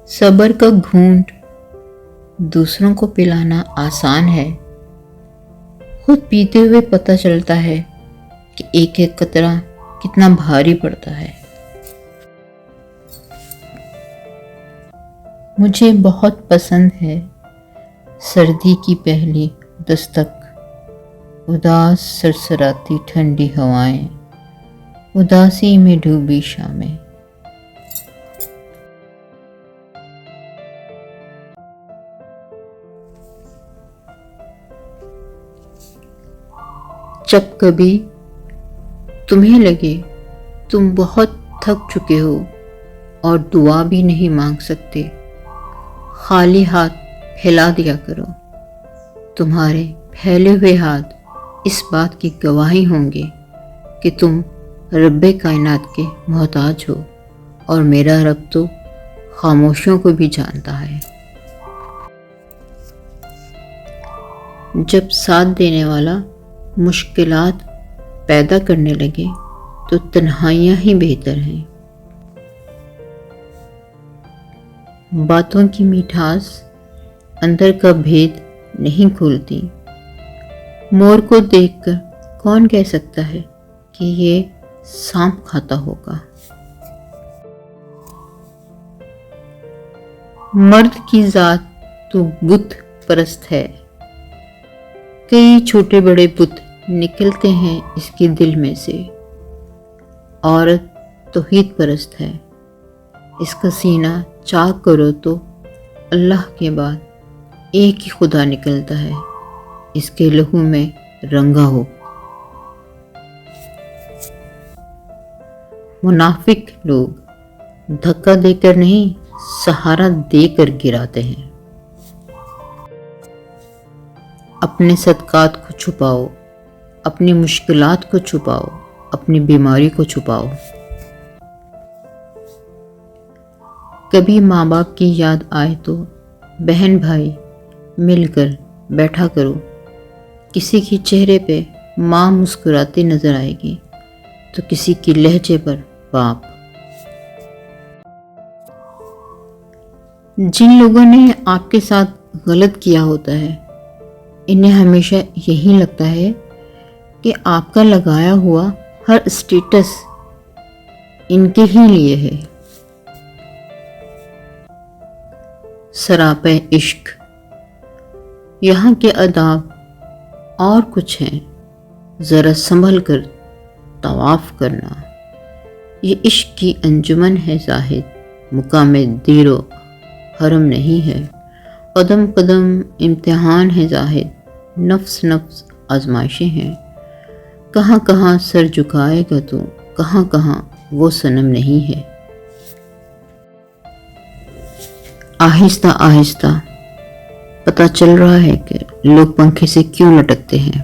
صبر کا گھونٹ دوسروں کو پلانا آسان ہے، خود پیتے ہوئے پتہ چلتا ہے کہ ایک ایک قطرہ کتنا بھاری پڑتا ہے۔ مجھے بہت پسند ہے سردی کی پہلی دستک، اداس سرسراتی ٹھنڈی ہوائیں، اداسی میں ڈوبی شامیں۔ جب کبھی تمہیں لگے تم بہت تھک چکے ہو اور دعا بھی نہیں مانگ سکتے، خالی ہاتھ پھیلا دیا کرو۔ تمہارے پھیلے ہوئے ہاتھ اس بات کی گواہی ہوں گے کہ تم رب کائنات کے محتاج ہو، اور میرا رب تو خاموشیوں کو بھی جانتا ہے۔ جب ساتھ دینے والا مشکلات پیدا کرنے لگے تو تنہائیاں ہی بہتر ہیں۔ باتوں کی میٹھاس اندر کا بھید نہیں کھولتی۔ مور کو دیکھ کر کون کہہ سکتا ہے کہ یہ سانپ کھاتا ہوگا؟ مرد کی ذات تو بت پرست ہے، کئی چھوٹے بڑے بت نکلتے ہیں اس کے دل میں سے۔ عورت توحید پرست ہے، اس کا سینہ چاک کرو تو اللہ کے بعد ایک ہی خدا نکلتا ہے، اس کے لہو میں رنگا ہو۔ منافق لوگ دھکا دے کر نہیں، سہارا دے کر گراتے ہیں۔ اپنے صدقات کو چھپاؤ، اپنی مشکلات کو چھپاؤ، اپنی بیماری کو چھپاؤ۔ کبھی ماں باپ کی یاد آئے تو بہن بھائی مل کر بیٹھا کرو، کسی کے چہرے پہ ماں مسکراتی نظر آئے گی تو کسی کی لہجے پر باپ۔ جن لوگوں نے آپ کے ساتھ غلط کیا ہوتا ہے، انہیں ہمیشہ یہی لگتا ہے کہ آپ کا لگایا ہوا ہر اسٹیٹس ان کے ہی لیے ہے۔ سراپے عشق، یہاں کے آداب اور کچھ ہیں، ذرا سنبھل کر طواف کرنا۔ یہ عشق کی انجمن ہے زاہد، مقام دیر و حرم نہیں ہے۔ قدم قدم امتحان ہے زاہد، نفس نفس آزمائشیں ہیں۔ کہاں کہاں سر جھکائے گا تو، کہاں کہاں وہ صنم نہیں ہے۔ آہستہ آہستہ پتہ چل رہا ہے کہ لوگ پنکھے سے کیوں لٹکتے ہیں۔